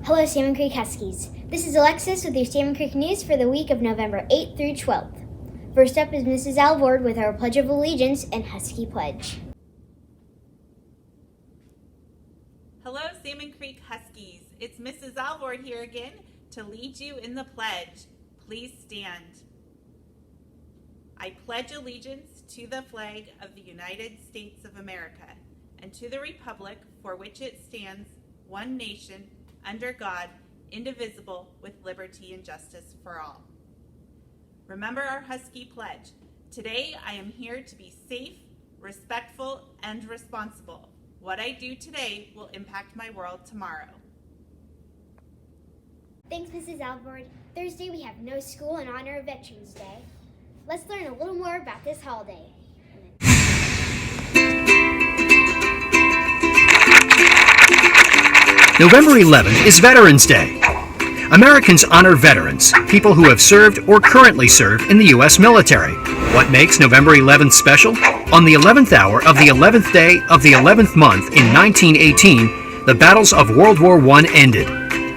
Hello, Salmon Creek Huskies. This is Alexis with your Salmon Creek news for the week of November 8th through 12th. First up is Mrs. Alvord with our Pledge of Allegiance and Husky Pledge. Hello, Salmon Creek Huskies. It's Mrs. Alvord here again to lead you in the pledge. Please stand. I pledge allegiance to the flag of the United States of America and to the republic for which it stands, one nation, under God, indivisible, with liberty and justice for all. Remember our Husky pledge. Today I am here to be safe, respectful, and responsible. What I do today will impact my world tomorrow. Thanks, Mrs. Alvord. Thursday we have no school in honor of Veterans Day. Let's learn a little more about this holiday. November 11th is Veterans Day. Americans honor veterans, people who have served or currently serve in the U.S. military. What makes November 11th special? On the 11th hour of the 11th day of the 11th month in 1918, the battles of World War I ended.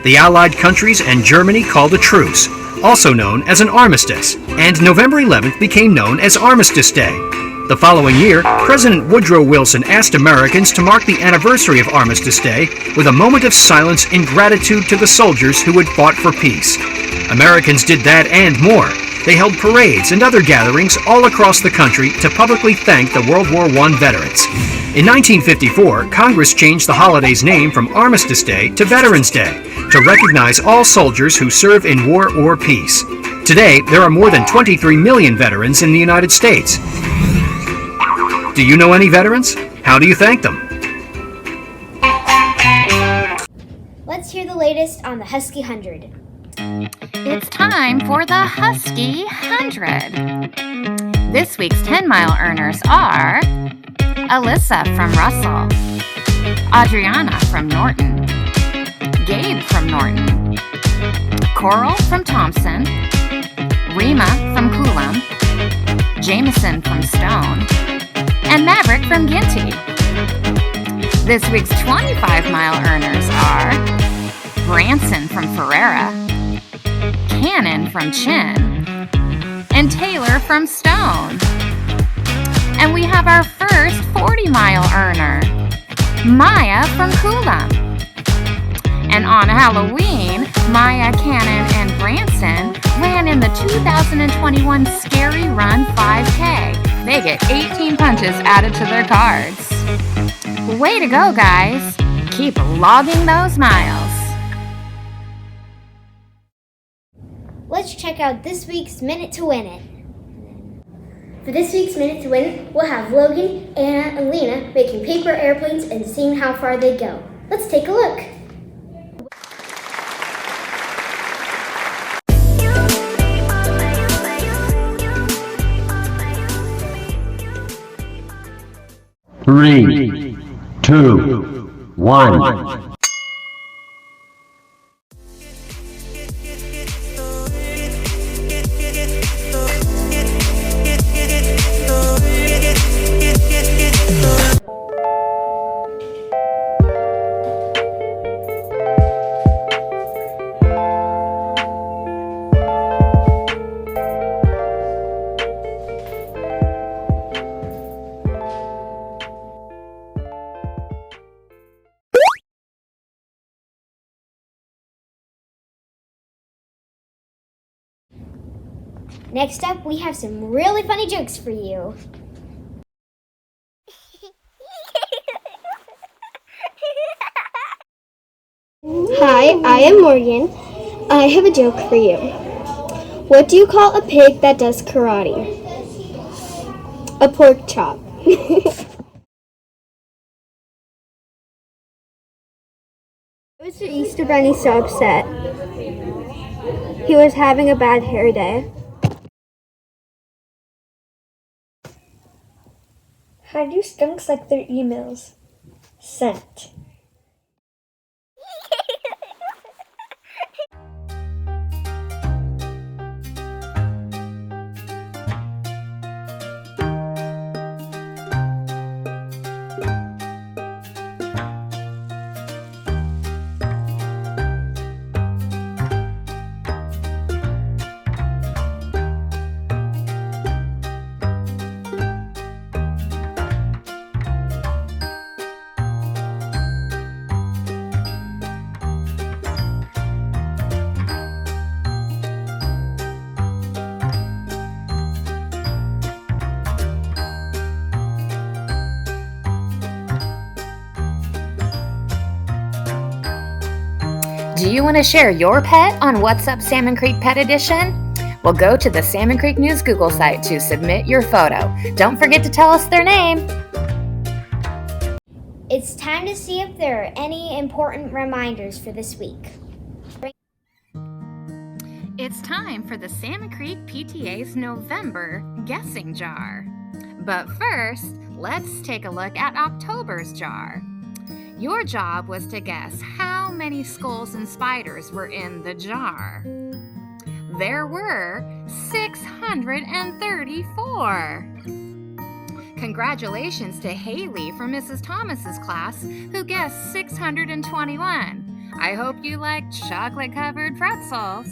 The Allied countries and Germany called a truce, also known as an armistice, and November 11th became known as Armistice Day. The following year, President Woodrow Wilson asked Americans to mark the anniversary of Armistice Day with a moment of silence in gratitude to the soldiers who had fought for peace. Americans did that and more. They held parades and other gatherings all across the country to publicly thank the World War I veterans. In 1954, Congress changed the holiday's name from Armistice Day to Veterans Day to recognize all soldiers who serve in war or peace. Today, there are more than 23 million veterans in the United States. Do you know any veterans? How do you thank them? Let's hear the latest on the Husky 100. It's time for the Husky 100. This week's 10-mile earners are Alyssa from Russell, Adriana from Norton, Gabe from Norton, Coral from Thompson, Rima from Coulomb, Jameson from Stone, and Maverick from Ginty. This week's 25-mile earners are Branson from Ferrera, Cannon from Chin, and Taylor from Stone. And we have our first 40-mile earner, Maya from Coulomb. And on Halloween, Maya, Cannon, and Branson ran in the 2021 Scary Run 5K. They get 18 punches added to their cards. Way to go, guys! Keep logging those miles. Let's check out this week's Minute to Win It. For this week's Minute to Win It, we'll have Logan, Anna, and Lena making paper airplanes and seeing how far they go. Let's take a look. Three, two, one. Next up, we have some really funny jokes for you. Hi, I am Morgan. I have a joke for you. What do you call a pig that does karate? A pork chop. Why was the Easter Bunny so upset? He was having a bad hair day. How do skunks like their emails? Sent. Do you want to share your pet on What's Up Salmon Creek Pet Edition? Well, go to the Salmon Creek News Google site to submit your photo. Don't forget to tell us their name. It's time to see if there are any important reminders for this week. It's time for the Salmon Creek PTA's November guessing jar. But first, let's take a look at October's jar. Your job was to guess how many skulls and spiders were in the jar. There were 634. Congratulations to Haley from Mrs. Thomas's class who guessed 621. I hope you like chocolate-covered pretzels.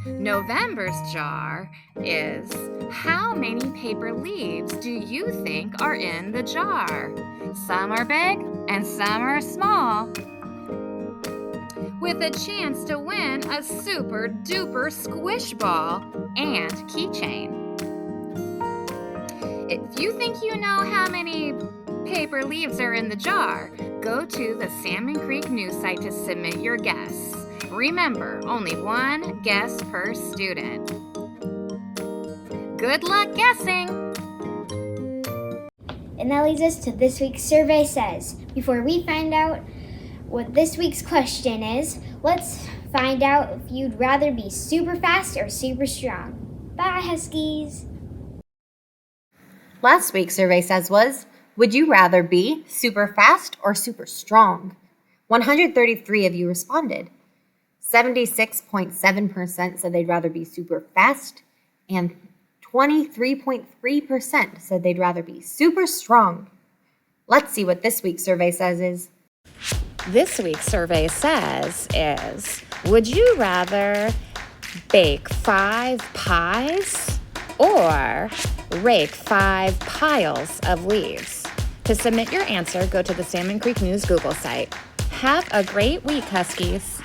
November's jar is how many paper leaves do you think are in the jar? Some are big and some are small. With a chance to win a super duper squish ball and keychain. If you think you know how many paper leaves are in the jar, go to the Salmon Creek News site to submit your guess. Remember, only one guess per student. Good luck guessing! And that leads us to this week's Survey Says. Before we find out what this week's question is, let's find out if you'd rather be super fast or super strong. Bye, Huskies! Last week's Survey Says was, would you rather be super fast or super strong? 133 of you responded. 76.7% said they'd rather be super fast, and 23.3% said they'd rather be super strong. Let's see what this week's Survey Says is. This week's Survey Says is, would you rather bake 5 pies or rake 5 piles of leaves? To submit your answer, go to the Salmon Creek News Google site. Have a great week, Huskies.